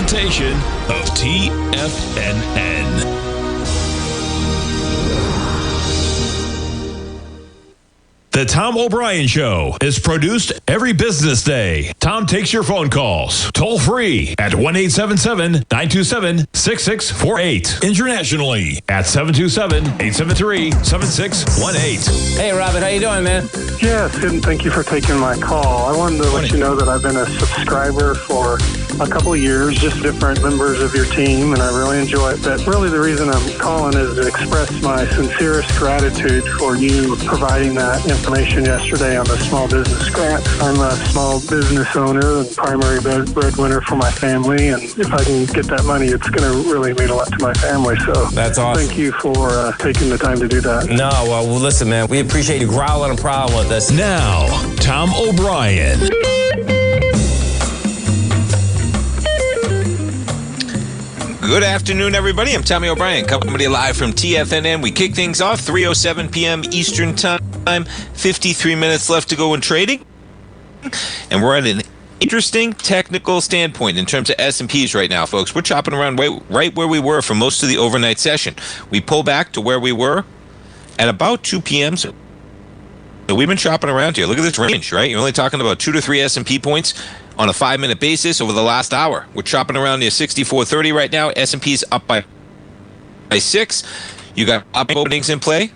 presentation of TFNN. The Tom O'Brien Show is produced every business day. Tom takes your phone calls toll free at 1-877-927-6648. Internationally at 727-873-7618. Hey, Robert, how you doing, man? Yes, good, and thank you for taking my call. I wanted to let you know that I've been a subscriber for a couple of years, just different members of your team, and I really enjoy it. But really the reason I'm calling is to express my sincerest gratitude for you providing that information yesterday on the small business grant. I'm a small business owner and primary breadwinner for my family, and if I can get that money, it's going to really mean a lot to my family. So that's awesome. Thank you for taking the time to do that. No, well, listen, man, we appreciate you growling and prowling with us. Now, Tom O'Brien. Good afternoon, everybody. I'm Tommy O'Brien, coming to you live from TFNN. We kick things off 3:07 p.m. Eastern Time. 53 minutes left to go in trading. And we're at an interesting technical standpoint in terms of S&Ps right now, folks. We're chopping around right where we were for most of the overnight session. We pull back to where we were at about 2 p.m. So we've been chopping around here. Look at this range, right? You're only talking about 2 to 3 S&P points on a 5-minute basis over the last hour. We're chopping around near 64.30 right now. S&P's up by 6. You got openings in play.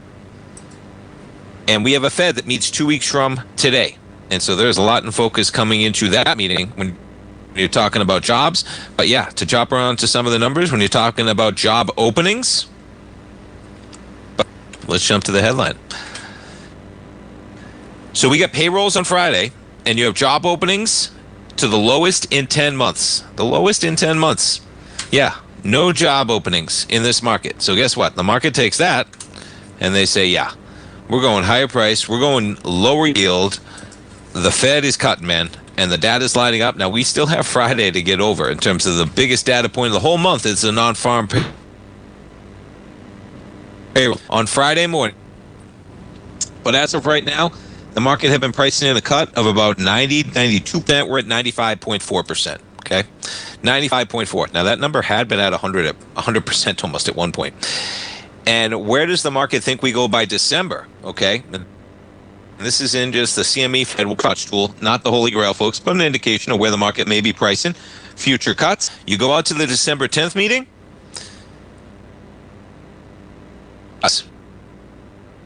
And we have a Fed that meets 2 weeks from today. And so there's a lot in focus coming into that meeting when you're talking about jobs. But yeah, to chop around to some of the numbers, when you're talking about job openings, let's jump to the headline. So we got payrolls on Friday, and you have job openings to the lowest in 10 months. The lowest in 10 months. Yeah, no job openings in this market. So guess what? The market takes that, and they say, yeah, we're going higher price. We're going lower yield. The Fed is cutting, man, and the data is lining up. Now, we still have Friday to get over in terms of the biggest data point of the whole month is the non-farm payroll on Friday morning. But as of right now, the market had been pricing in a cut of about 92%. We're at 95.4%, okay? 95.4. Now, that number had been at 100% almost at one point. And where does the market think we go by December, okay? And this is in just the CME Fed watch tool, not the Holy Grail, folks, but an indication of where the market may be pricing future cuts. You go out to the December 10th meeting.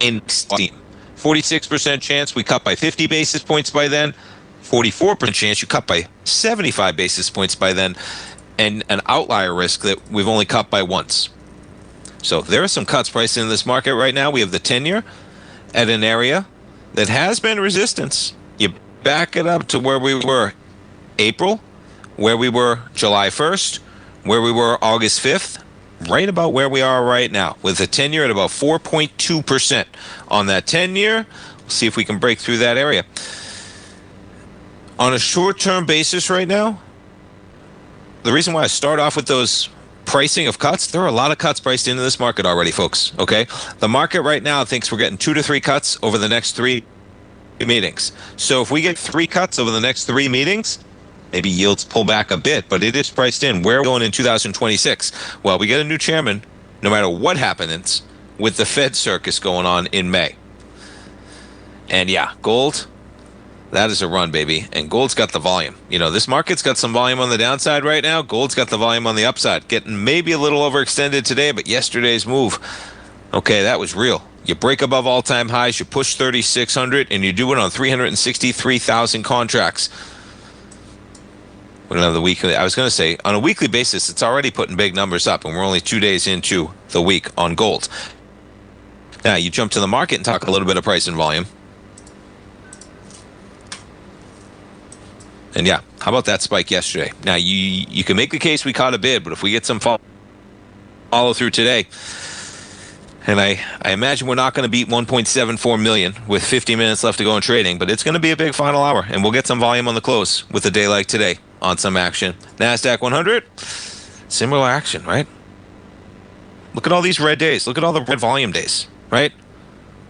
In 46% chance we cut by 50 basis points by then. 44% chance you cut by 75 basis points by then. And an outlier risk that we've only cut by once. So there are some cuts priced in this market right now. We have the 10-year at an area that has been resistance. You back it up to where we were April, where we were July 1st, where we were August 5th, right about where we are right now, with the 10-year at about 4.2% on that 10-year. We'll see if we can break through that area. On a short-term basis right now, the reason why I start off with those pricing of cuts, there are a lot of cuts priced into this market already, folks, okay? The market right now thinks we're getting 2 to 3 cuts over the next 3 meetings. So if we get 3 cuts over the next 3 meetings, maybe yields pull back a bit, but it is priced in. Where are we going in 2026? Well, we get a new chairman, no matter what happens, with the Fed circus going on in May. And yeah, gold, that is a run, baby. And gold's got the volume. You know, this market's got some volume on the downside right now. Gold's got the volume on the upside. Getting maybe a little overextended today, but yesterday's move, okay, that was real. You break above all-time highs, you push 3,600, and you do it on 363,000 contracts. Another weekly, I was going to say, on a weekly basis, it's already putting big numbers up, and we're only 2 days into the week on gold. Now, you jump to the market and talk a little bit of price and volume. And yeah, how about that spike yesterday? Now, you can make the case we caught a bid, but if we get some follow through today, and I imagine we're not going to beat 1.74 million with 50 minutes left to go in trading, but it's going to be a big final hour, and we'll get some volume on the close with a day like today on some action. NASDAQ 100, similar action, right? Look at all these red days. Look at all the red volume days, right?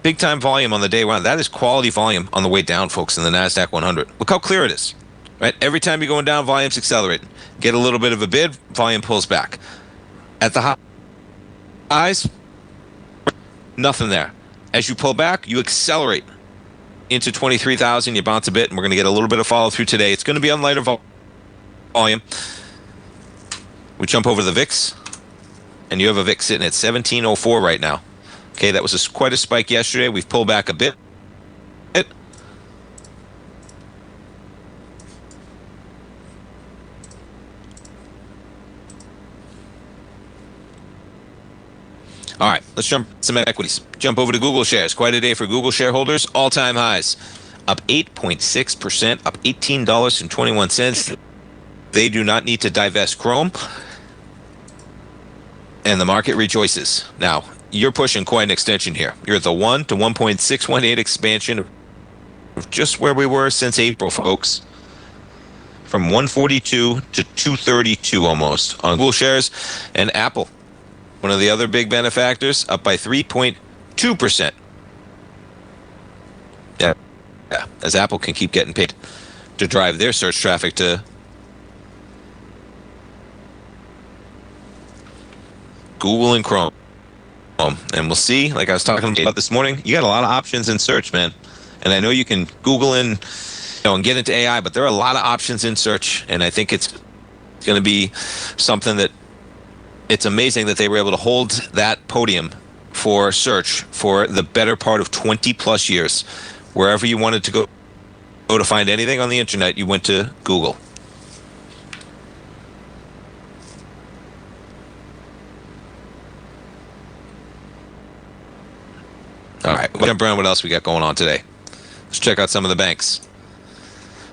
Big time volume on the day one. That is quality volume on the way down, folks, in the NASDAQ 100. Look how clear it is. Right? Every time you're going down, volume's accelerating. Get a little bit of a bid, volume pulls back. At the highs, nothing there. As you pull back, you accelerate into 23,000. You bounce a bit, and we're going to get a little bit of follow through today. It's going to be on lighter volume. We jump over the VIX, and you have a VIX sitting at 1704 right now. Okay, that was quite a spike yesterday. We've pulled back a bit. All right, let's jump some equities. Jump over to Google shares. Quite a day for Google shareholders. All-time highs. Up 8.6%, up $18.21. They do not need to divest Chrome. And the market rejoices. Now, you're pushing quite an extension here. You're at the 1 to 1.618 expansion of just where we were since April, folks. From 142 to 232 almost on Google shares. And Apple, one of the other big benefactors, up by 3.2%. Yeah, as Apple can keep getting paid to drive their search traffic to Google and Chrome. And we'll see, like I was talking about this morning, you got a lot of options in search, man. And I know you can Google and get into AI, but there are a lot of options in search. And I think it's going to be something that it's amazing that they were able to hold that podium for search for the better part of 20 plus years. Wherever you wanted to go to find anything on the internet, you went to Google. All right, we'll jump around what else we got going on today. Let's check out some of the banks.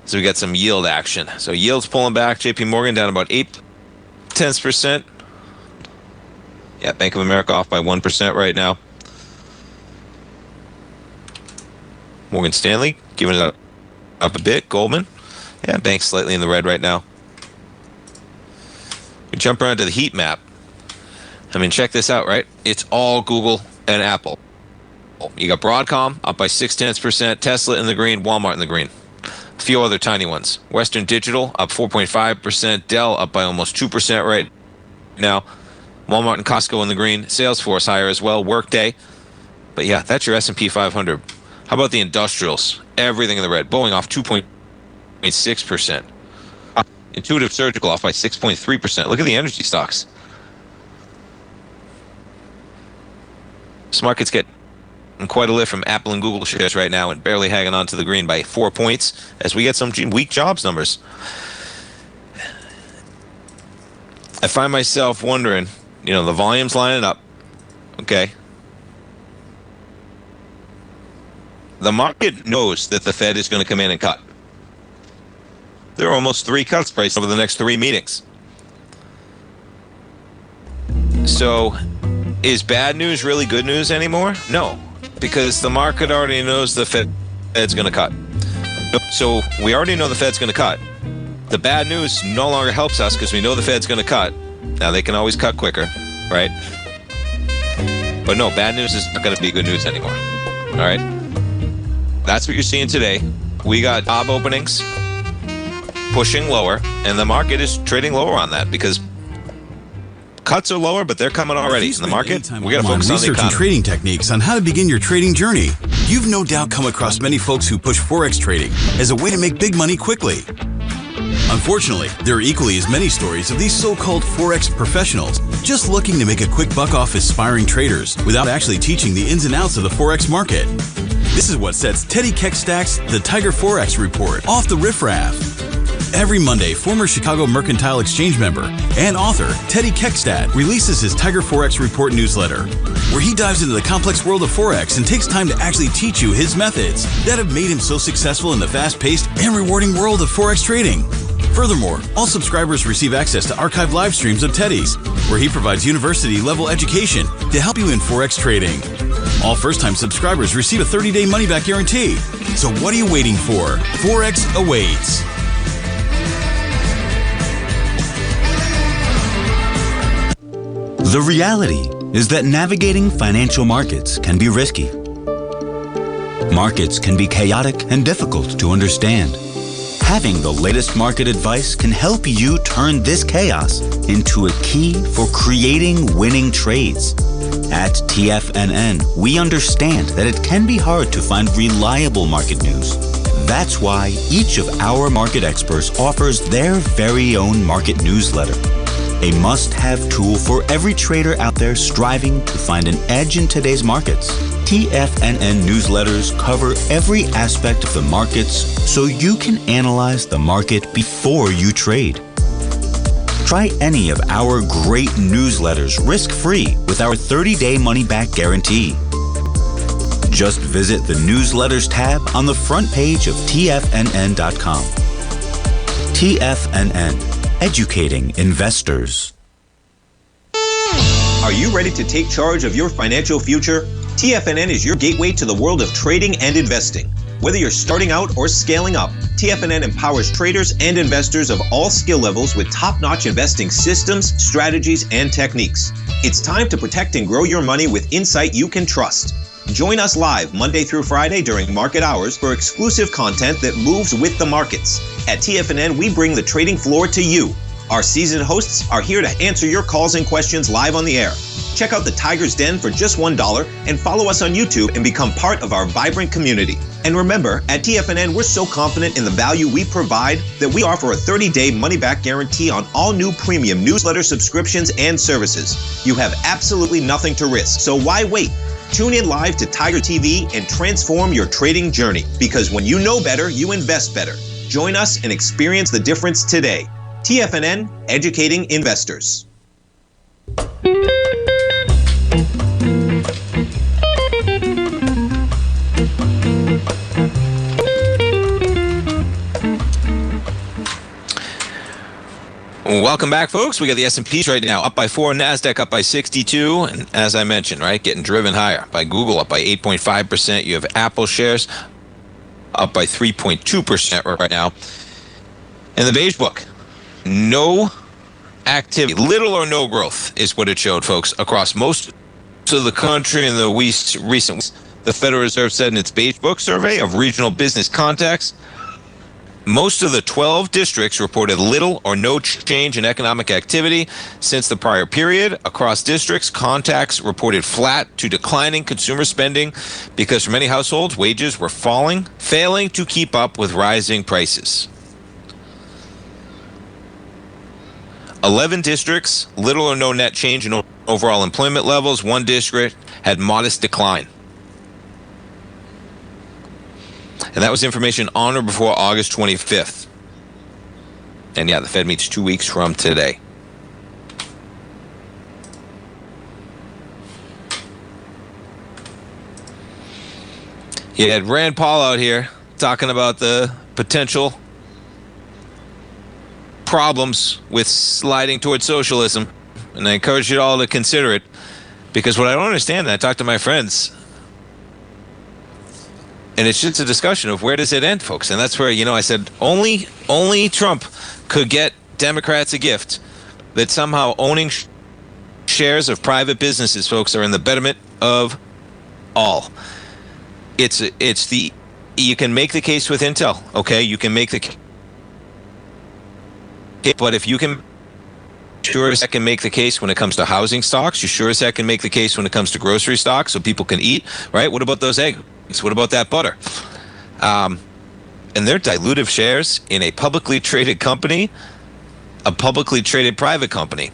So we got some yield action. So yield's pulling back. JP Morgan down about 0.8%. Yeah, Bank of America off by 1% right now. Morgan Stanley giving it up a bit. Goldman, yeah, bank's slightly in the red right now. We jump around to the heat map. I mean, check this out, right? It's all Google and Apple. You got Broadcom up by 0.6%, Tesla in the green, Walmart in the green. A few other tiny ones. Western Digital up 4.5%, Dell up by almost 2% right now. Walmart and Costco in the green. Salesforce higher as well. Workday. But yeah, that's your S&P 500. How about the industrials? Everything in the red. Boeing off 2.6%. Intuitive Surgical off by 6.3%. Look at the energy stocks. This market's getting quite a lift from Apple and Google shares right now and barely hanging on to the green by 4 points as we get some weak jobs numbers. I find myself wondering, the volume's lining up, okay? The market knows that the Fed is going to come in and cut. There are almost 3 cuts priced over the next 3 meetings. So, is bad news really good news anymore? No, because the market already knows the Fed's going to cut. So, we already know the Fed's going to cut. The bad news no longer helps us because we know the Fed's going to cut. Now, they can always cut quicker, right? But no, bad news is not going to be good news anymore. All right? That's what you're seeing today. We got job openings pushing lower, and the market is trading lower on that because cuts are lower, but they're coming already. In the market, we got to focus on the economy. Research and trading techniques on how to begin your trading journey. You've no doubt come across many folks who push Forex trading as a way to make big money quickly. Unfortunately, there are equally as many stories of these so-called Forex professionals just looking to make a quick buck off aspiring traders without actually teaching the ins and outs of the Forex market. This is what sets Teddy Keckstack's The Tiger Forex Report off the riffraff. Every Monday, former Chicago Mercantile Exchange member and author Teddy Keckstack releases his Tiger Forex Report newsletter, where he dives into the complex world of Forex and takes time to actually teach you his methods that have made him so successful in the fast-paced and rewarding world of Forex trading. Furthermore, all subscribers receive access to archived live streams of Teddy's, where he provides university-level education to help you in Forex trading. All first-time subscribers receive a 30-day money-back guarantee. So what are you waiting for? Forex awaits. The reality is that navigating financial markets can be risky. Markets can be chaotic and difficult to understand. Having the latest market advice can help you turn this chaos into a key for creating winning trades. At TFNN, we understand that it can be hard to find reliable market news. That's why each of our market experts offers their very own market newsletter, a must-have tool for every trader out there striving to find an edge in today's markets. TFNN newsletters cover every aspect of the markets so you can analyze the market before you trade. Try any of our great newsletters risk-free with our 30-day money-back guarantee. Just visit the Newsletters tab on the front page of TFNN.com. TFNN, educating investors. Are you ready to take charge of your financial future? TFNN is your gateway to the world of trading and investing. Whether you're starting out or scaling up, TFNN empowers traders and investors of all skill levels with top-notch investing systems, strategies, and techniques. It's time to protect and grow your money with insight you can trust. Join us live Monday through Friday during market hours for exclusive content that moves with the markets. At TFNN, we bring the trading floor to you. Our seasoned hosts are here to answer your calls and questions live on the air. Check out the Tiger's Den for just $1 and follow us on YouTube and become part of our vibrant community. And remember, at TFNN, we're so confident in the value we provide that we offer a 30-day money-back guarantee on all new premium newsletter subscriptions and services. You have absolutely nothing to risk, so why wait? Tune in live to Tiger TV and transform your trading journey, because when you know better, you invest better. Join us and experience the difference today. TFNN, educating investors. Welcome back, folks. We got the S&Ps right now up by 4, NASDAQ up by 62, and as I mentioned, right, getting driven higher by Google up by 8.5%. You have Apple shares up by 3.2% right now. And the Beige Book, no activity, little or no growth is what it showed, folks, across most of the country in the recent weeks. The Federal Reserve said in its Beige Book survey of regional business contacts, most of the 12 districts reported little or no change in economic activity since the prior period. Across districts, contacts reported flat to declining consumer spending because for many households, wages were falling, failing to keep up with rising prices. 11 districts, little or no net change in overall employment levels. One district had modest decline. And that was information on or before August 25th. And yeah, the Fed meets 2 weeks from today. You had Rand Paul out here talking about the potential problems with sliding towards socialism. And I encourage you all to consider it, because what I don't understand, and I talk to my friends, and it's just a discussion of where does it end, folks? And that's where, I said only Trump could get Democrats a gift that somehow owning shares of private businesses, folks, are in the betterment of all. You can make the case with Intel, okay? You can make the case, but if you can, sure as heck can make the case when it comes to housing stocks. You sure as heck can make the case when it comes to grocery stocks so people can eat, right? What about those eggs? What about that butter? And they're dilutive shares in a publicly traded company, a publicly traded private company.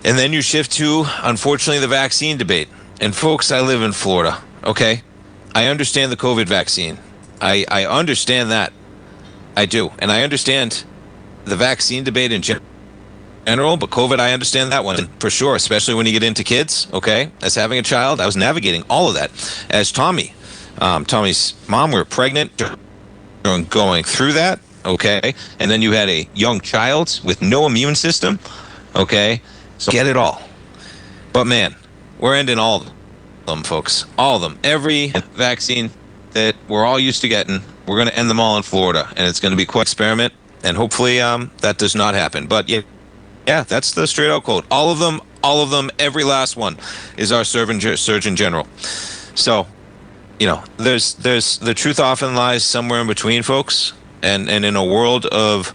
And then you shift to, unfortunately, the vaccine debate. And folks, I live in Florida, okay? I understand the COVID vaccine. I understand that. I do. And I understand the vaccine debate in general, but COVID, I understand that one for sure, especially when you get into kids, okay? As having a child, I was navigating all of that. As Tommy's mom were pregnant during going through that, okay? And then you had a young child with no immune system, okay? So get it all. But man, we're ending all of them, folks. All of them. Every vaccine that we're all used to getting, we're going to end them all in Florida, and it's going to be quite an experiment, and hopefully that does not happen. But yeah, that's the straight out quote. All of them, every last one is our Surgeon General. So, there's the truth often lies somewhere in between, folks. And in a world of,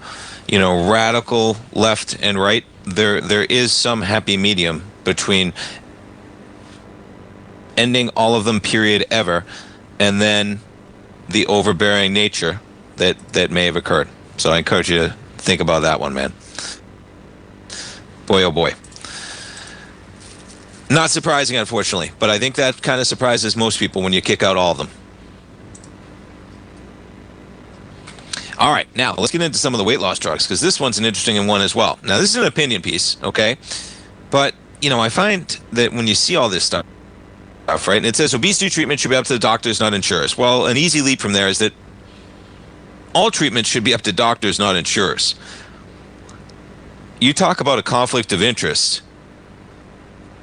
radical left and right, there is some happy medium between ending all of them, period, ever, and then the overbearing nature that may have occurred. So I encourage you to think about that one, man. Boy, oh boy. Not surprising, unfortunately, but I think that kind of surprises most people when you kick out all of them. All right, now let's get into some of the weight loss drugs, because this one's an interesting one as well. Now, this is an opinion piece, okay? But, I find that when you see all this stuff, right, and it says obesity treatment should be up to the doctors, not insurers. Well, an easy leap from there is that all treatment should be up to doctors, not insurers. You talk about a conflict of interest.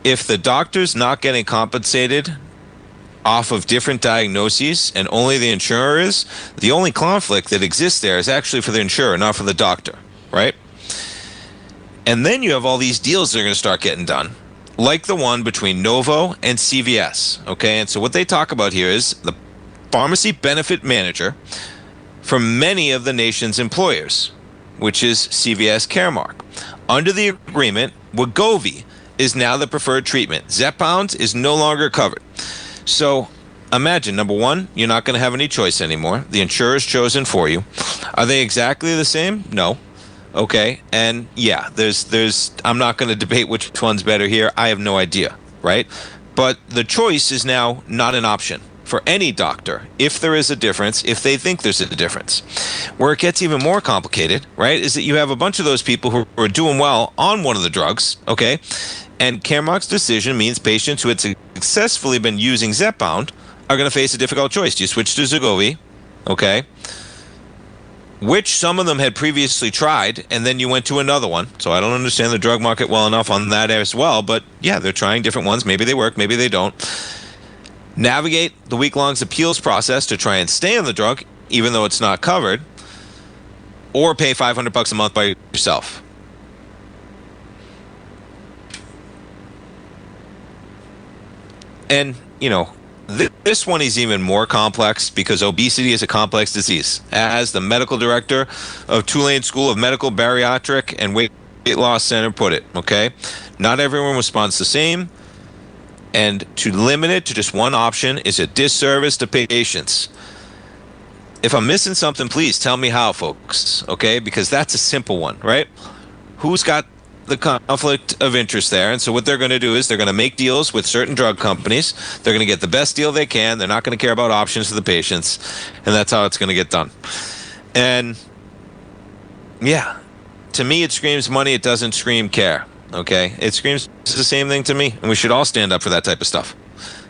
If the doctor's not getting compensated off of different diagnoses and only the insurer is, the only conflict that exists there is actually for the insurer, not for the doctor, right? And then you have all these deals that are going to start getting done, like the one between Novo and CVS, okay? And so what they talk about here is the pharmacy benefit manager for many of the nation's employers, which is CVS Caremark. Under the agreement, Wegovy is now the preferred treatment. Zepbound is no longer covered. So imagine, number one, you're not going to have any choice anymore. The insurer's chosen for you. Are they exactly the same? No. Okay. And yeah, there's I'm not going to debate which one's better here. I have no idea, right? But the choice is now not an option for any doctor if there is a difference, if they think there's a difference. Where it gets even more complicated, right, is that you have a bunch of those people who are doing well on one of the drugs, okay? And Caremark's decision means patients who had successfully been using Zepbound are going to face a difficult choice. Do you switch to Wegovy, okay? Which some of them had previously tried, and then you went to another one. So I don't understand the drug market well enough on that as well, but yeah, they're trying different ones. Maybe they work, maybe they don't. Navigate the week-long appeals process to try and stay on the drug, even though it's not covered, or pay $500 a month by yourself. And, this one is even more complex because obesity is a complex disease. As the medical director of Tulane School of Medical Bariatric and Weight Loss Center put it, okay? Not everyone responds the same, and to limit it to just one option is a disservice to patients. If I'm missing something, please tell me how, folks, okay? Because that's a simple one, right? Who's got the conflict of interest there? And so what they're going to do is they're going to make deals with certain drug companies. They're going to get the best deal they can. They're not going to care about options for the patients. And that's how it's going to get done. And yeah, to me, it screams money. It doesn't scream care. Okay. It screams the same thing to me. And we should all stand up for that type of stuff.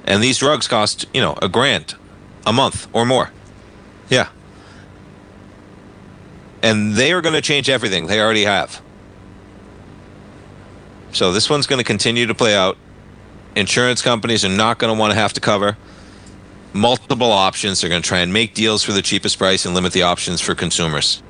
And these drugs cost, $1,000 a month or more. Yeah. And they are going to change everything. They already have. So this one's going to continue to play out. Insurance companies are not going to want to have to cover multiple options. They're going to try and make deals for the cheapest price and limit the options for consumers.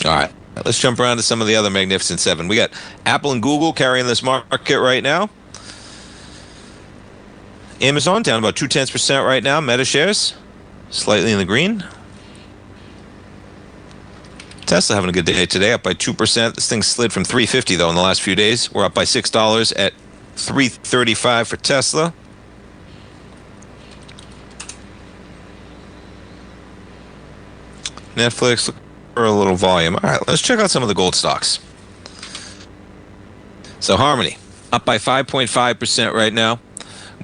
All right, let's jump around to some of the other Magnificent Seven. We got Apple and Google carrying this market right now. Amazon down about 0.2% right now. Meta shares slightly in the green. Tesla having a good day today, up by 2%. This thing slid from $350 though in the last few days. We're up by $6 at $335 for Tesla. Netflix looking for a little volume. All right, let's check out some of the gold stocks. So Harmony up by 5.5% right now.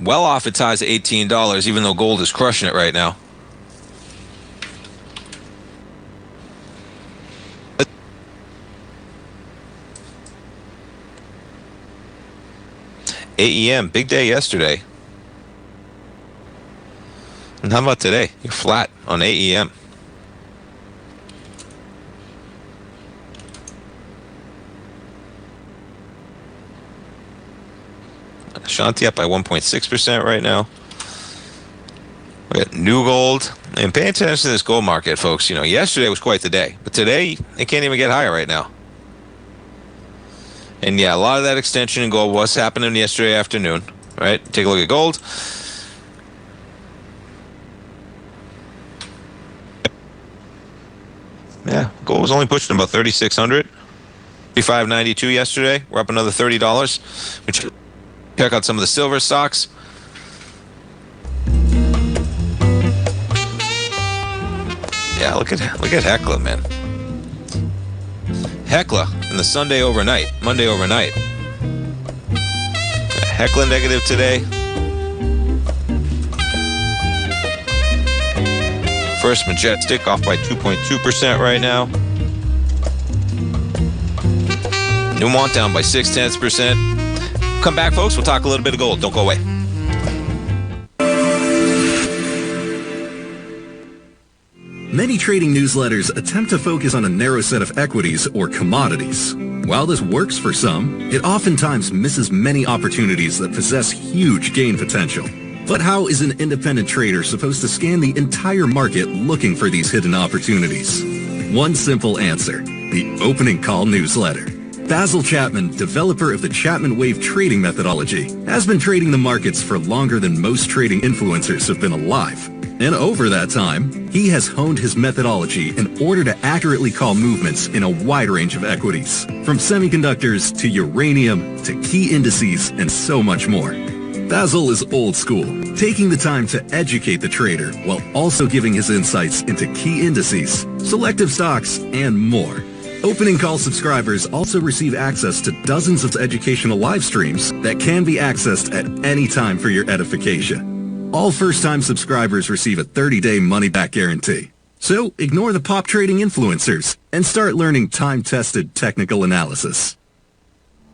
Well off its highs of $18, even though gold is crushing it right now. AEM, big day yesterday. And how about today? You're flat on AEM. Shanti up by 1.6% right now. We got New Gold. And pay attention to this gold market, folks. Yesterday was quite the day. But today, it can't even get higher right now. And yeah, a lot of that extension in gold was happening yesterday afternoon. Right? Take a look at gold. Yeah, gold was only pushing about 3,600. 35.92 yesterday. We're up another $30. Which check out some of the silver stocks. Yeah, look at Hecla, man. Hecla in the Monday overnight. Hecla negative today. First Majestic off by 2.2% right now. Newmont down by 0.6%. Come back, folks. We'll talk a little bit of gold. Don't go away. Many trading newsletters attempt to focus on a narrow set of equities or commodities. While this works for some, it oftentimes misses many opportunities that possess huge gain potential. But how is an independent trader supposed to scan the entire market looking for these hidden opportunities? One simple answer: the opening call newsletter. Basil Chapman, developer of the Chapman Wave trading methodology, has been trading the markets for longer than most trading influencers have been alive. And over that time, he has honed his methodology in order to accurately call movements in a wide range of equities, from semiconductors to uranium to key indices and so much more. Basil is old school, taking the time to educate the trader while also giving his insights into key indices, selective stocks, and more. Opening call subscribers also receive access to dozens of educational live streams that can be accessed at any time for your edification. All first-time subscribers receive a 30-day money-back guarantee. So ignore the pop trading influencers and start learning time-tested technical analysis.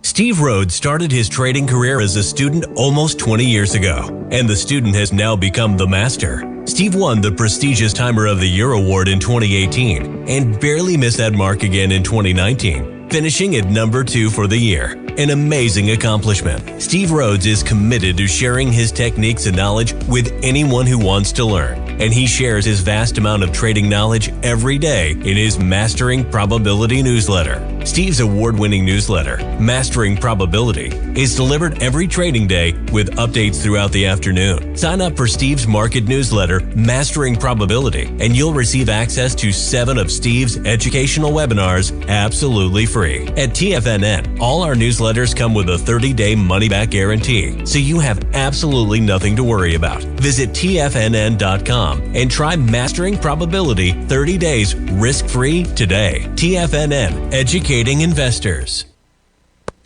Steve Rhodes started his trading career as a student almost 20 years ago, and the student has now become the master. Steve won the prestigious Timer of the Year award in 2018 and barely missed that mark again in 2019, finishing at number 2 for the year. An amazing accomplishment. Steve Rhodes is committed to sharing his techniques and knowledge with anyone who wants to learn, and he shares his vast amount of trading knowledge every day in his Mastering Probability newsletter. Steve's award-winning newsletter, Mastering Probability, is delivered every trading day with updates throughout the afternoon. Sign up for Steve's market newsletter, Mastering Probability, and you'll receive access to 7 of Steve's educational webinars absolutely free. At TFNN, all our newsletters come with a 30-day money-back guarantee, so you have absolutely nothing to worry about. Visit TFNN.com and try Mastering Probability 30 days risk-free today. TFNN, educating investors.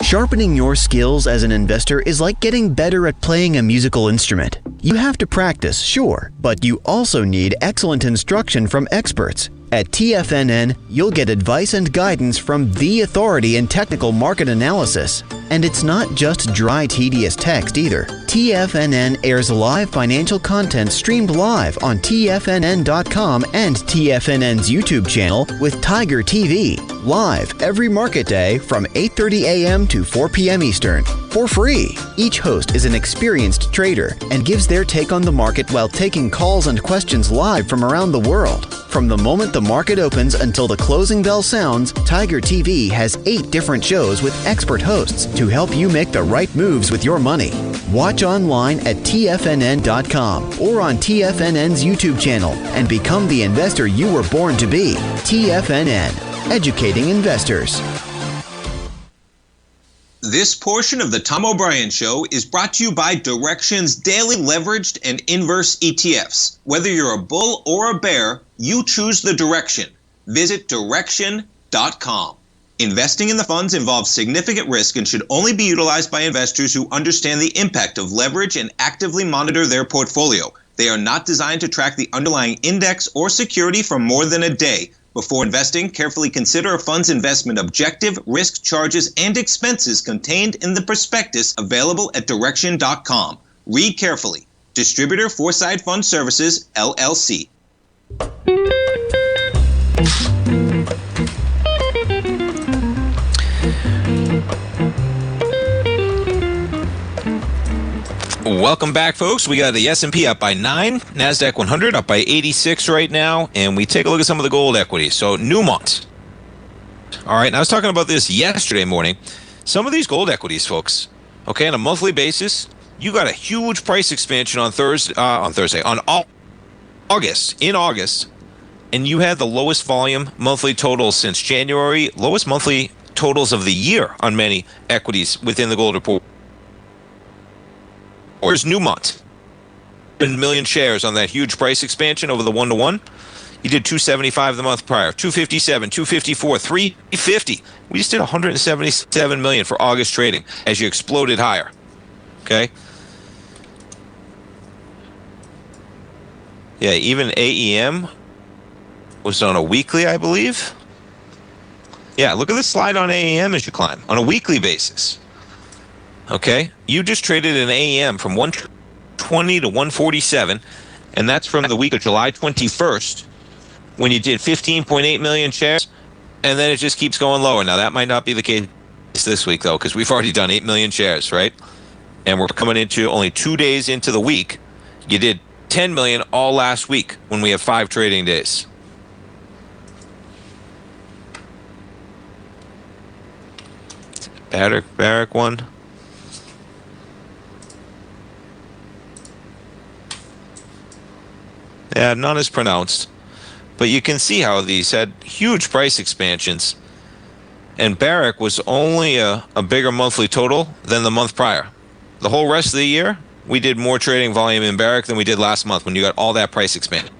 Sharpening your skills as an investor is like getting better at playing a musical instrument. You have to practice, sure, but you also need excellent instruction from experts. At TFNN, you'll get advice and guidance from the authority in technical market analysis. And it's not just dry, tedious text either. TFNN airs live financial content streamed live on TFNN.com and TFNN's YouTube channel with Tiger TV, live every market day from 8:30 a.m. to 4 p.m. Eastern, for free. Each host is an experienced trader and gives their take on the market while taking calls and questions live from around the world. From the moment the market opens until the closing bell sounds, Tiger TV has 8 different shows with expert hosts to help you make the right moves with your money. Watch online at TFNN.com or on TFNN's YouTube channel and become the investor you were born to be. TFNN, educating investors. This portion of the Tom O'Brien Show is brought to you by Direxion's daily leveraged and inverse ETFs. Whether you're a bull or a bear, you choose the direction. Visit Direxion.com. Investing in the funds involves significant risk and should only be utilized by investors who understand the impact of leverage and actively monitor their portfolio. They are not designed to track the underlying index or security for more than a day. Before investing, carefully consider a fund's investment objective, risk, charges, and expenses contained in the prospectus available at Direxion.com. Read carefully. Distributor Foreside Fund Services, LLC. Welcome back, folks. We got the S&P up by 9, NASDAQ 100 up by 86 right now, and we take a look at some of the gold equities. So Newmont. All right, and I was talking about this yesterday morning. Some of these gold equities, folks, okay, on a monthly basis, you got a huge price expansion on August, and you had the lowest volume monthly totals since January, lowest monthly totals of the year on many equities within the gold report. Here's Newmont, 1 million shares on that huge price expansion over the 1-to-1. You did 275 the month prior, 257, 254, 350. We just did 177 million for August trading as you exploded higher. Okay. Yeah, even AEM was on a weekly, I believe. Yeah, look at the slide on AEM as you climb on a weekly basis. Okay, you just traded an AEM from 120 to 147, and that's from the week of July 21st when you did 15.8 million shares, and then it just keeps going lower. Now, that might not be the case this week, though, because we've already done 8 million shares, right? And we're coming into only 2 days into the week. You did 10 million all last week when we have 5 trading days. Barrick one. Yeah, none as pronounced. But you can see how these had huge price expansions. And Barrick was only a bigger monthly total than the month prior. The whole rest of the year, we did more trading volume in Barrick than we did last month when you got all that price expansion.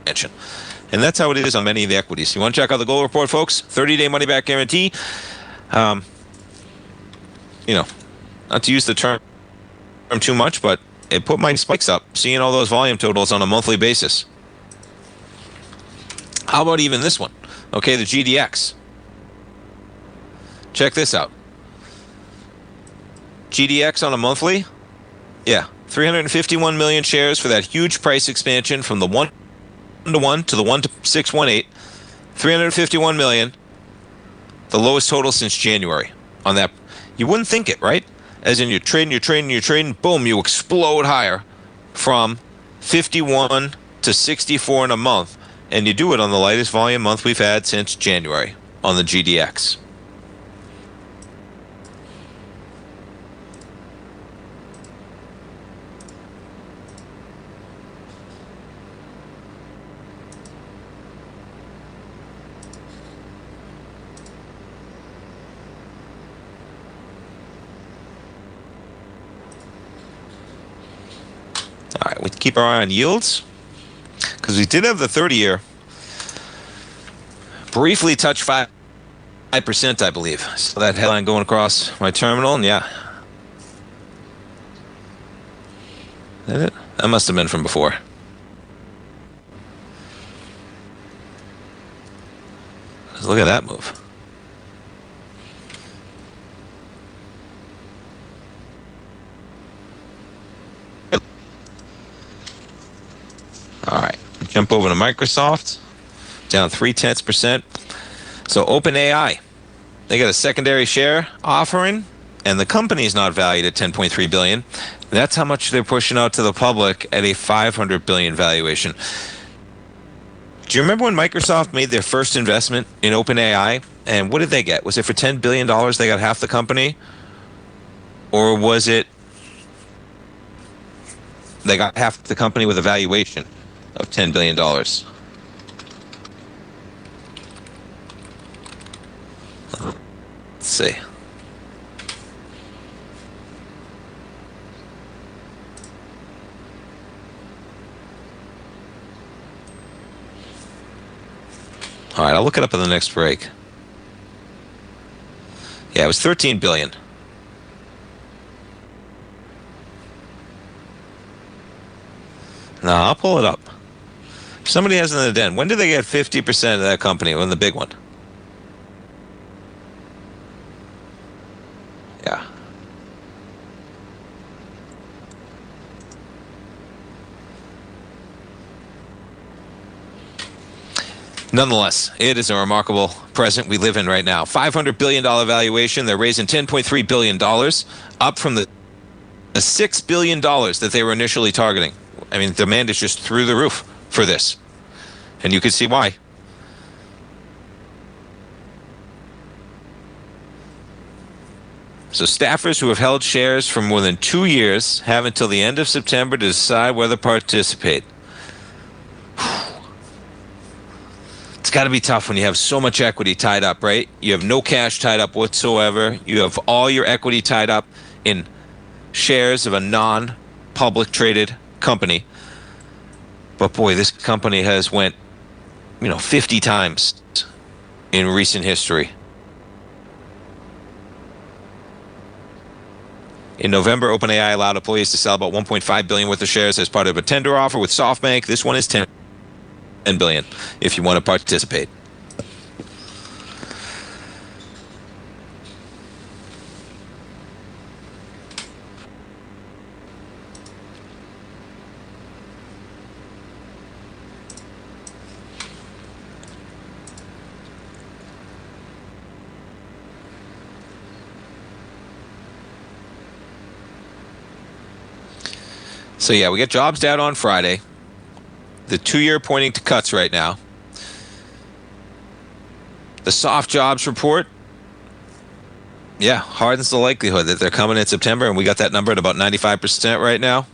And that's how it is on many of the equities. You want to check out the gold report, folks? 30-day money-back guarantee. Not to use the term too much, but it put my spikes up, seeing all those volume totals on a monthly basis. How about even this one? Okay, the GDX. Check this out. GDX on a monthly? Yeah, 351 million shares for that huge price expansion from the 1-to-1 to the 1-to-618. 351 million. The lowest total since January on that. You wouldn't think it, right? As in you're trading, boom, you explode higher from 51 to 64 in a month. And you do it on the lightest volume month we've had since January on the GDX. All right, we keep our eye on yields because we did have the 30-year briefly touch 5%, I believe. So that headline going across my terminal, and yeah. Is that it? That must have been from before. Look at that move. All right, jump over to Microsoft, down 0.3%. So OpenAI, they got a secondary share offering, and the company is not valued at $10.3 billion. That's how much they're pushing out to the public at a $500 billion valuation. Do you remember when Microsoft made their first investment in OpenAI? And what did they get? Was it for $10 billion they got half the company? Or was it they got half the company with a valuation of $10 billion? Let's see. All right, I'll look it up in the next break. Yeah, it was $13 billion. No, I'll pull it up. If somebody has it in the den, when did they get 50% of that company? When the big one? Yeah. Nonetheless, it is a remarkable present we live in right now. $500 billion valuation. They're raising $10.3 billion, up from the $6 billion that they were initially targeting. I mean, demand is just through the roof for this. And you can see why. So staffers who have held shares for more than 2 years have until the end of September to decide whether to participate. It's got to be tough when you have so much equity tied up, right? You have no cash tied up whatsoever. You have all your equity tied up in shares of a non-public traded company. But boy, this company has went, 50 times in recent history. In November, OpenAI allowed employees to sell about $1.5 billion worth of shares as part of a tender offer with SoftBank. This one is $10 billion if you want to participate. So yeah, we got jobs data on Friday. The 2-year pointing to cuts right now. The soft jobs report, hardens the likelihood that they're coming in September, and we got that number at about 95% right now.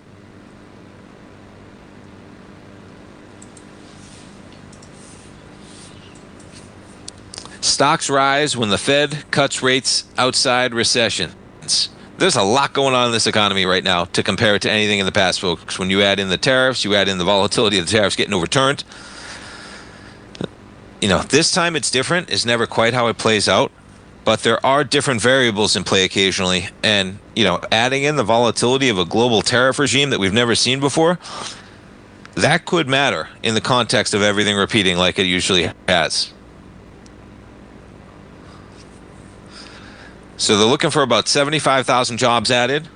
Stocks rise when the Fed cuts rates outside recessions. There's a lot going on in this economy right now to compare it to anything in the past, folks. When you add in the tariffs, you add in the volatility of the tariffs getting overturned. This time it's different. It's never quite how it plays out. But there are different variables in play occasionally. And, adding in the volatility of a global tariff regime that we've never seen before, that could matter in the context of everything repeating like it usually has. So they're looking for about 75,000 jobs added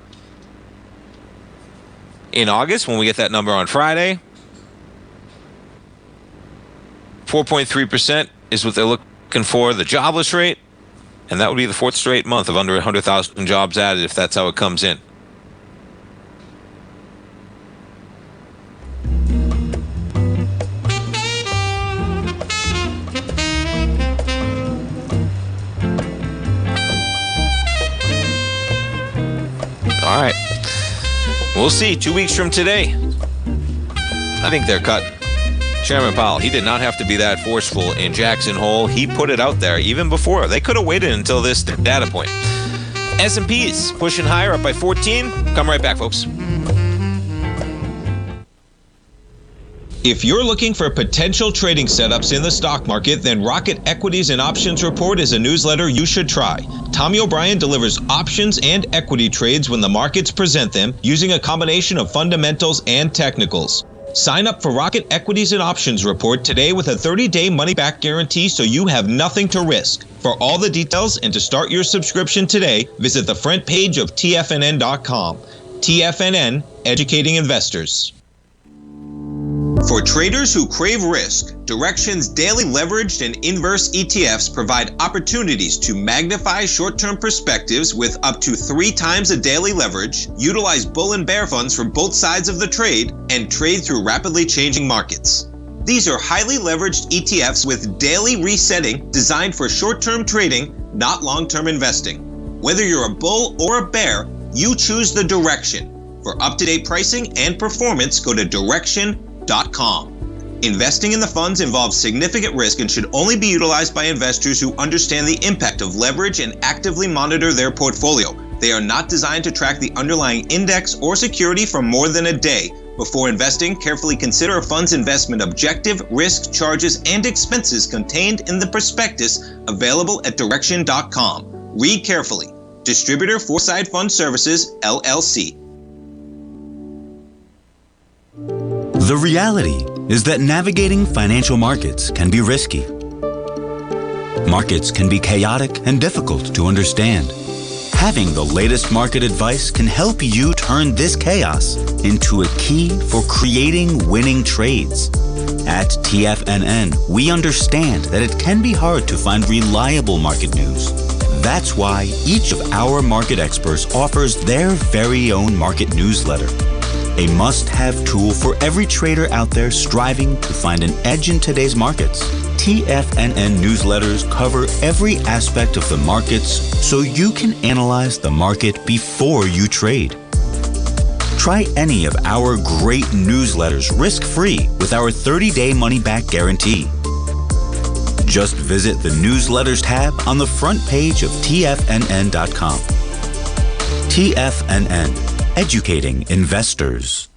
in August when we get that number on Friday. 4.3% is what they're looking for, the jobless rate. And that would be the 4th straight month of under 100,000 jobs added if that's how it comes in. All right. We'll see. 2 weeks from today, I think they're cut. Chairman Powell, he did not have to be that forceful in Jackson Hole. He put it out there even before. They could have waited until this data point. S&P's pushing higher, up by 14. Come right back, folks. If you're looking for potential trading setups in the stock market, then Rocket Equities and Options Report is a newsletter you should try. Tommy O'Brien delivers options and equity trades when the markets present them using a combination of fundamentals and technicals. Sign up for Rocket Equities and Options Report today with a 30-day money-back guarantee so you have nothing to risk. For all the details and to start your subscription today, visit the front page of TFNN.com. TFNN, educating investors. For traders who crave risk, Direxion's daily leveraged and inverse ETFs provide opportunities to magnify short-term perspectives with up to 3 times a daily leverage, utilize bull and bear funds from both sides of the trade, and trade through rapidly changing markets. These are highly leveraged ETFs with daily resetting designed for short-term trading, not long-term investing. Whether you're a bull or a bear, you choose the Direxion. For up-to-date pricing and performance, go to Direxion.com. Investing in the funds involves significant risk and should only be utilized by investors who understand the impact of leverage and actively monitor their portfolio. They are not designed to track the underlying index or security for more than a day. Before investing, carefully consider a fund's investment objective, risk, charges, and expenses contained in the prospectus available at Direxion.com. Read carefully. Distributor Foresight Fund Services, LLC. The reality is that navigating financial markets can be risky. Markets can be chaotic and difficult to understand. Having the latest market advice can help you turn this chaos into a key for creating winning trades. At TFNN, we understand that it can be hard to find reliable market news. That's why each of our market experts offers their very own market newsletter. A must-have tool for every trader out there striving to find an edge in today's markets. TFNN newsletters cover every aspect of the markets so you can analyze the market before you trade. Try any of our great newsletters risk-free with our 30-day money-back guarantee. Just visit the Newsletters tab on the front page of TFNN.com. TFNN, educating investors.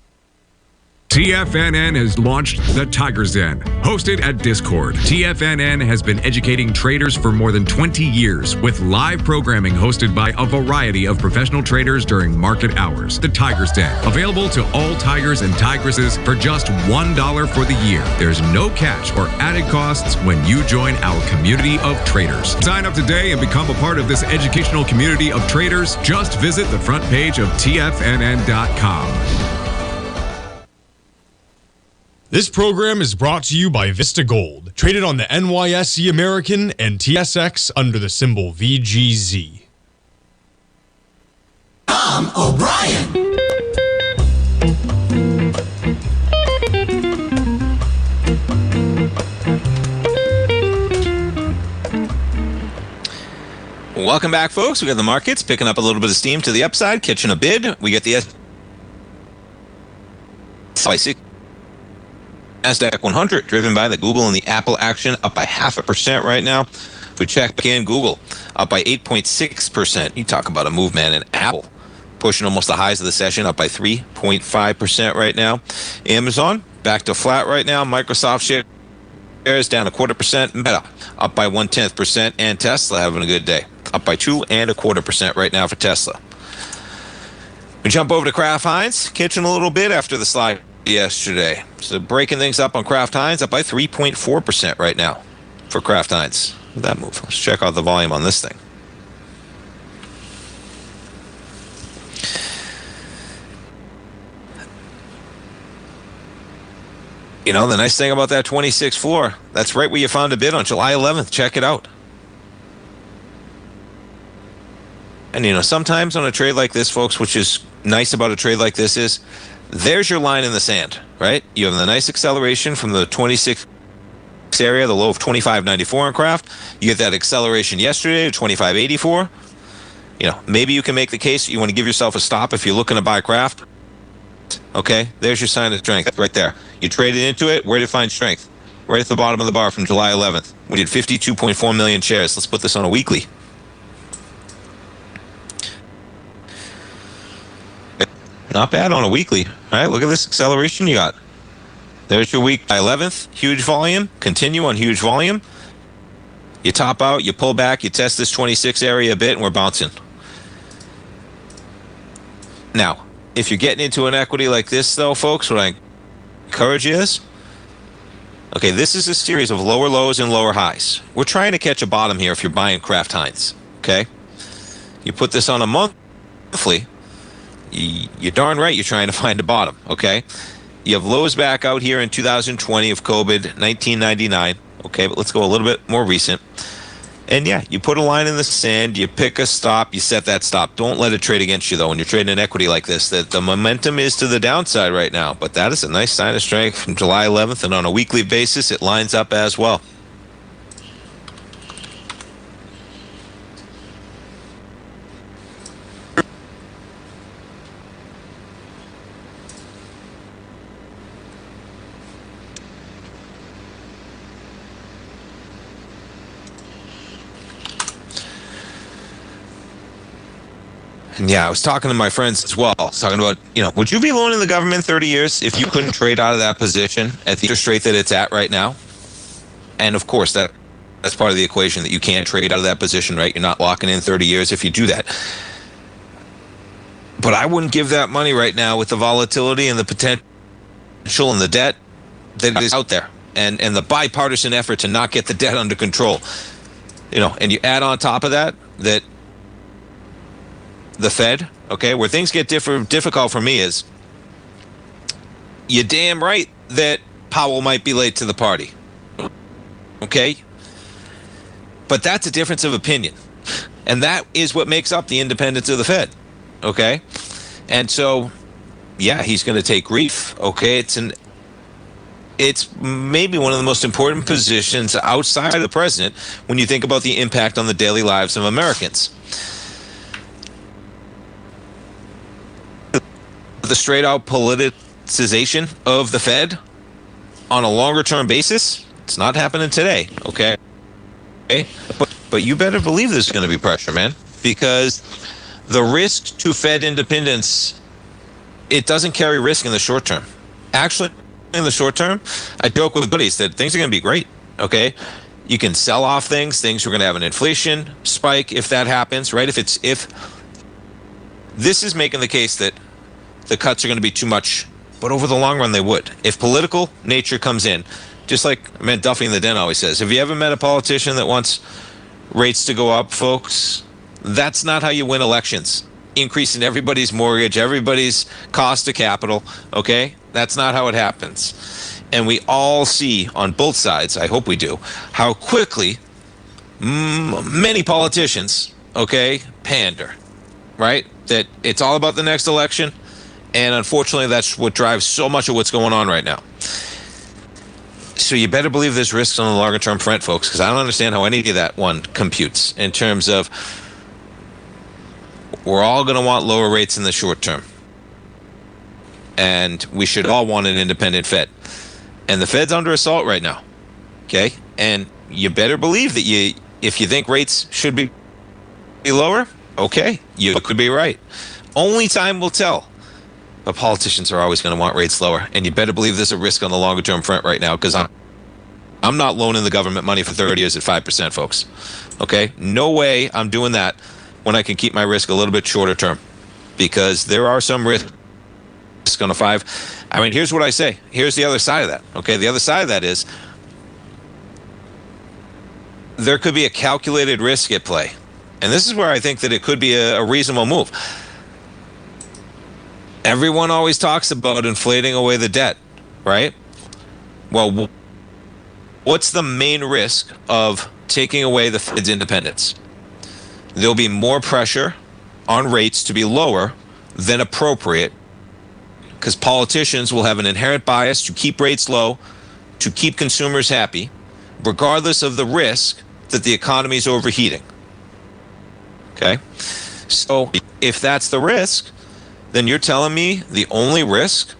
TFNN has launched the Tiger's Den. Hosted at Discord, TFNN has been educating traders for more than 20 years with live programming hosted by a variety of professional traders during market hours. The Tiger's Den, available to all tigers and tigresses for just $1 for the year. There's no catch or added costs when you join our community of traders. Sign up today and become a part of this educational community of traders. Just visit the front page of TFNN.com. This program is brought to you by Vista Gold, traded on the NYSE American and TSX under the symbol VGZ. Tom O'Brien. Welcome back, folks. We got the markets picking up a little bit of steam to the upside, catching a bid. We get the NASDAQ 100 driven by the Google and the Apple action, up by 0.5% right now. If we check back in, Google up by 8.6%. You talk about a move, man. And Apple pushing almost the highs of the session, up by 3.5% right now. Amazon back to flat right now. Microsoft shares down 0.25%. Meta up by 0.1%, and Tesla having a good day, up by 2.25% right now for Tesla. We jump over to Kraft Heinz, catching a little bit after the slide yesterday. So breaking things up on Kraft Heinz, up by 3.4% right now for Kraft Heinz. That move. Let's check out the volume on this thing. You know, the nice thing about that 26 floor, that's right where you found a bid on July 11th. Check it out. And, you know, sometimes on a trade like this, folks, which is nice about a trade like this is, there's your line in the sand, right? You have the nice acceleration from the 26 area, the low of 25.94 in Kraft. You get that acceleration yesterday to 25.84. You know, maybe you can make the case you want to give yourself a stop if you're looking to buy Kraft. Okay, there's your sign of strength right there. You traded into it. Where did you find strength? Right at the bottom of the bar from July 11th. We did 52.4 million shares. Let's put this on a weekly. Not bad on a weekly. All right, look at this acceleration you got. There's your week 11th. Huge volume. Continue on huge volume. You top out, you pull back, you test this 26 area a bit, and we're bouncing. Now, if you're getting into an equity like this, though, folks, what I encourage you is, okay, this is a series of lower lows and lower highs. We're trying to catch a bottom here if you're buying Kraft Heinz, okay? You put this on a monthly, you're darn right you're trying to find a bottom, okay? You have lows back out here in 2020 of COVID, 1999, okay? But let's go a little bit more recent. And yeah, you put a line in the sand, you pick a stop, you set that stop. Don't let it trade against you, though, when you're trading an equity like this. That the momentum is to the downside right now, but that is a nice sign of strength from July 11th, and on a weekly basis, it lines up as well. And yeah, I was talking to my friends as well. I was talking about, you know, would you be loaning the government 30 years if you couldn't trade out of that position at the interest rate that it's at right now? And of course, that's part of the equation, that you can't trade out of that position, right? You're not locking in 30 years if you do that. But I wouldn't give that money right now with the volatility and the potential and the debt that is out there, and the bipartisan effort to not get the debt under control. You know, and you add on top of that the Fed, okay, where things get difficult for me is, you're damn right that Powell might be late to the party, okay? But that's a difference of opinion, and that is what makes up the independence of the Fed, okay? And so, yeah, he's going to take grief, okay? It's it's maybe one of the most important positions outside of the president when you think about the impact on the daily lives of Americans. The straight-out politicization of the Fed on a longer-term basis, it's not happening today, okay? But you better believe there's going to be pressure, man, because the risk to Fed independence, it doesn't carry risk in the short term. Actually, in the short term, I joke with buddies that things are going to be great, okay? You can sell off things are going to have an inflation spike if that happens, right? If this is making the case that the cuts are going to be too much, but over the long run they would. If political nature comes in, just like Duffy in the Den always says, have you ever met a politician that wants rates to go up, folks? That's not how you win elections. Increasing everybody's mortgage, everybody's cost of capital, okay? That's not how it happens. And we all see on both sides, I hope we do, how quickly many politicians, okay, pander, right? That it's all about the next election. And unfortunately, that's what drives so much of what's going on right now. So you better believe there's risks on the longer term front, folks, because I don't understand how any of that one computes in terms of we're all going to want lower rates in the short term. And we should all want an independent Fed. And the Fed's under assault right now, okay? And you better believe that if you think rates should be lower, okay, you could be right. Only time will tell. But politicians are always going to want rates lower. And you better believe there's a risk on the longer term front right now, because I'm not loaning the government money for 30 years at 5%, folks. Okay? No way I'm doing that when I can keep my risk a little bit shorter term, because there are some risks on a 5. I mean, here's what I say. Here's the other side of that. Okay? The other side of that is there could be a calculated risk at play. And this is where I think that it could be a reasonable move. Everyone always talks about inflating away the debt, right? Well, what's the main risk of taking away the Fed's independence? There'll be more pressure on rates to be lower than appropriate, because politicians will have an inherent bias to keep rates low, to keep consumers happy, regardless of the risk that the economy is overheating. Okay? So if that's the risk, then you're telling me the only risk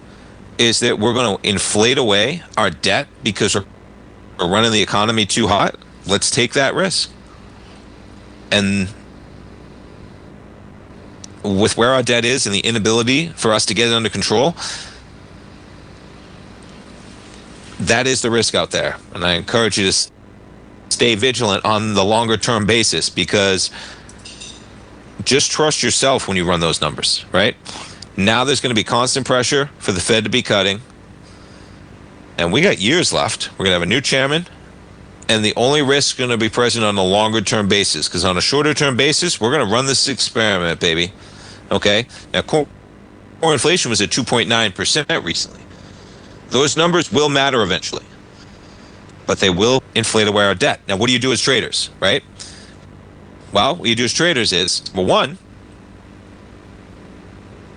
is that we're going to inflate away our debt because we're running the economy too hot? Let's take that risk. And with where our debt is and the inability for us to get it under control, that is the risk out there. And I encourage you to stay vigilant on the longer term basis, because just trust yourself when you run those numbers, right? Now there's going to be constant pressure for the Fed to be cutting. And we got years left. We're going to have a new chairman. And the only risk is going to be present on a longer term basis, because on a shorter term basis, we're going to run this experiment, baby. Okay? Now, core inflation was at 2.9% recently. Those numbers will matter eventually, but they will inflate away our debt. Now, what do you do as traders, right? Well, what you do as traders is, well, one,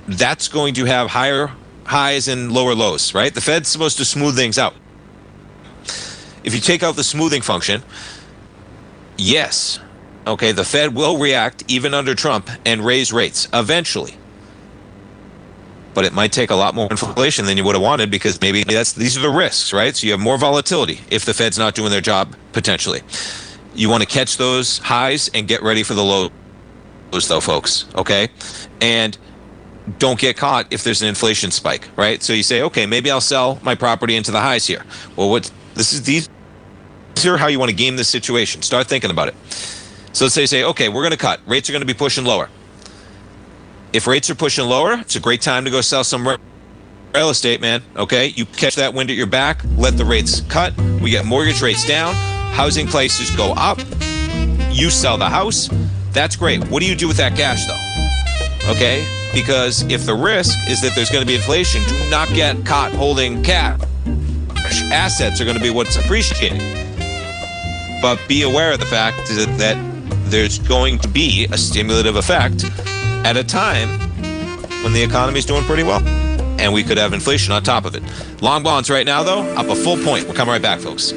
that's going to have higher highs and lower lows, right? The Fed's supposed to smooth things out. If you take out the smoothing function, yes, okay, the Fed will react even under Trump and raise rates eventually. But it might take a lot more inflation than you would have wanted, because maybe these are the risks, right? So you have more volatility if the Fed's not doing their job, potentially. You want to catch those highs and get ready for the lows, though, folks, okay? And don't get caught if there's an inflation spike, right? So you say, okay, maybe I'll sell my property into the highs here. Well, these are how you want to game this situation. Start thinking about it. So let's say, okay, we're going to cut. Rates are going to be pushing lower. If rates are pushing lower, it's a great time to go sell some real estate, man. Okay, you catch that wind at your back, let the rates cut. We get mortgage rates down. Housing prices go up. You sell the house. That's great. What do you do with that cash, though? Okay, because if the risk is that there's going to be inflation, do not get caught holding cash. Assets are going to be what's appreciating. But be aware of the fact that there's going to be a stimulative effect at a time when the economy is doing pretty well. and we could have inflation on top of it. Long bonds right now, though, up a full point. We're coming right back, folks.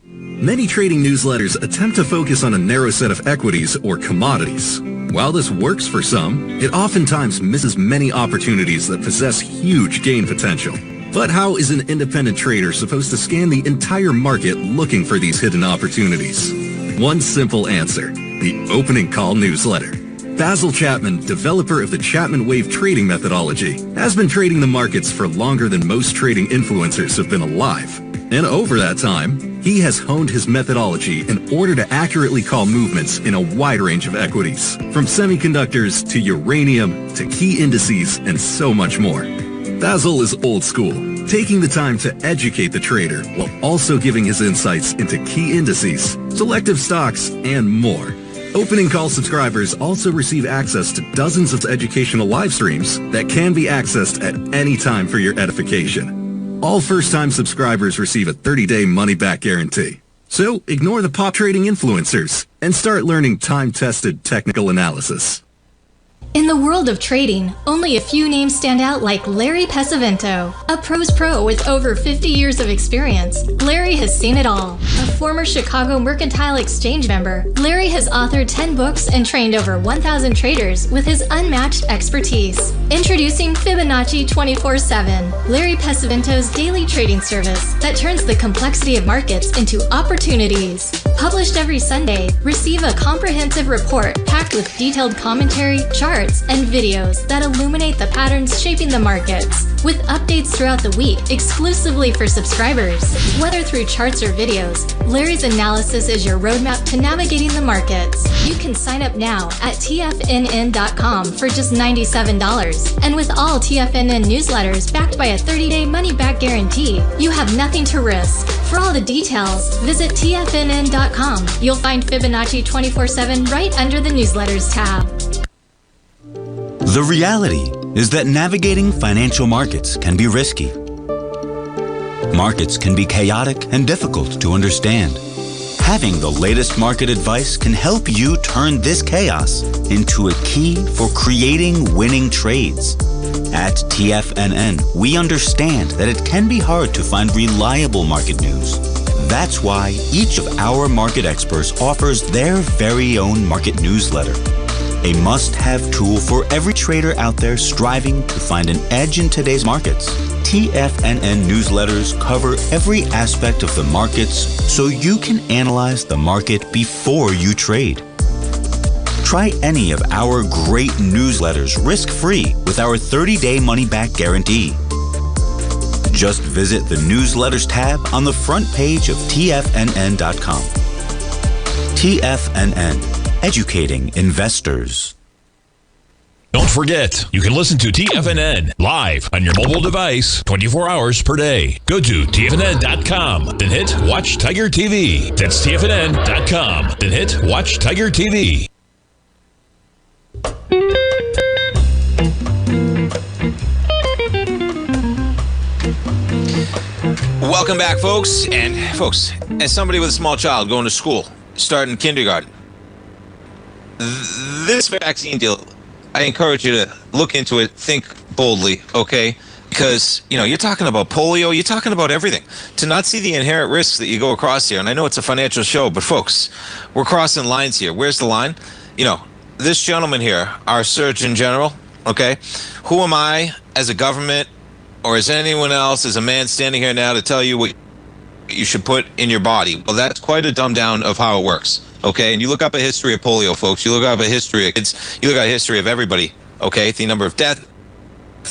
Many trading newsletters attempt to focus on a narrow set of equities or commodities. While this works for some, it oftentimes misses many opportunities that possess huge gain potential. But how is an independent trader supposed to scan the entire market looking for these hidden opportunities? One simple answer: the opening call newsletter. Basil Chapman, developer of the Chapman Wave trading methodology, has been trading the markets for longer than most trading influencers have been alive. And over that time, he has honed his methodology in order to accurately call movements in a wide range of equities, from semiconductors to uranium to key indices and so much more. Basil is old school, taking the time to educate the trader while also giving his insights into key indices, selective stocks, and more. Opening call subscribers also receive access to dozens of educational live streams that can be accessed at any time for your edification. All first-time subscribers receive a 30-day money-back guarantee. So ignore the pop trading influencers and start learning time-tested technical analysis. In the world of trading, only a few names stand out like Larry Pesavento, a pro's pro with over 50 years of experience. Larry has seen it all. A former Chicago Mercantile Exchange member, Larry has authored 10 books and trained over 1,000 traders with his unmatched expertise. Introducing Fibonacci 24/7, Larry Pesavento's daily trading service that turns the complexity of markets into opportunities. Published every Sunday, receive a comprehensive report packed with detailed commentary, charts, and videos that illuminate the patterns shaping the markets, with updates throughout the week exclusively for subscribers. Whether through charts or videos, Larry's analysis is your roadmap to navigating the markets. You can sign up now at TFNN.com for just $97. And with all TFNN newsletters backed by a 30-day money-back guarantee, you have nothing to risk. For all the details, visit TFNN.com. You'll find Fibonacci 24/7 right under the newsletters tab. The reality is that navigating financial markets can be risky. Markets can be chaotic and difficult to understand. Having the latest market advice can help you turn this chaos into a key for creating winning trades. At TFNN, we understand that it can be hard to find reliable market news. That's why each of our market experts offers their very own market newsletter. A must-have tool for every trader out there striving to find an edge in today's markets. TFNN newsletters cover every aspect of the markets so you can analyze the market before you trade. Try any of our great newsletters risk-free with our 30-day money-back guarantee. Just visit the newsletters tab on the front page of TFNN.com. TFNN. Educating investors. Don't forget, you can listen to TFNN live on your mobile device 24 hours per day. Go to TFNN.com, then hit Watch Tiger TV. That's TFNN.com, then hit Watch Tiger TV. Welcome back, folks. And folks, as somebody with a small child going to school, starting kindergarten, this vaccine deal, I encourage you to look into it, think boldly, okay? Because, you know, you're talking about polio, you're talking about everything. To not see the inherent risks that you go across here, and I know it's a financial show, but folks, we're crossing lines here. Where's the line? You know, this gentleman here, our Surgeon General, okay? Who am I as a government or as anyone else, as a man standing here now to tell you what you should put in your body? Well, that's quite a dumb down of how it works. Okay, and you look up a history of polio, folks. You look up a history of kids. You look at a history of everybody. Okay, the number of deaths.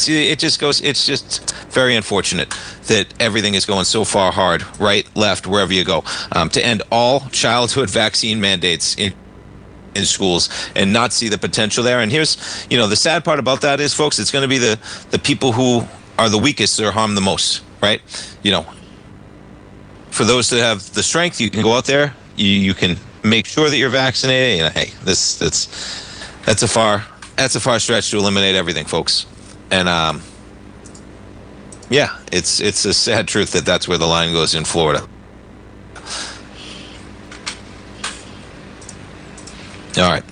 It just goes. It's just very unfortunate that everything is going so far hard, right, left, wherever you go, to end all childhood vaccine mandates in schools and not see the potential there. And here's, you know, the sad part about that is, folks, it's going to be the people who are the weakest that are harmed the most, right? You know, for those that have the strength, you can go out there. You can make sure that you're vaccinated. You know, hey, that's a far stretch to eliminate everything, folks. And yeah, it's a sad truth that that's where the line goes in Florida. All right.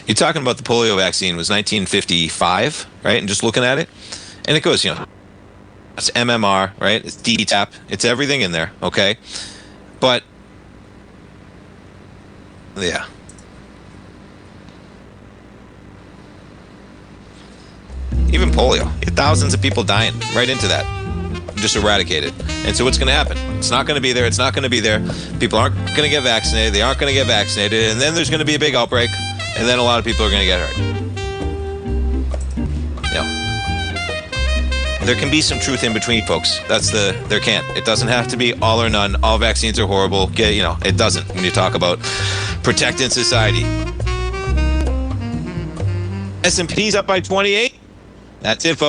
You're talking about the polio vaccine was 1955, right? And just looking at it, and it goes, it's MMR, right? It's DTaP. It's everything in there, okay? But, yeah. Even polio. You had thousands of people dying right into that. Just eradicate it. And so what's going to happen? It's not going to be there. It's not going to be there. People aren't going to get vaccinated. They aren't going to get vaccinated. And then there's going to be a big outbreak. And then a lot of people are going to get hurt. There can be some truth in between, folks. There can't. It doesn't have to be all or none. All vaccines are horrible. It doesn't when you talk about protecting society. S&P's up by 28. That's it, folks.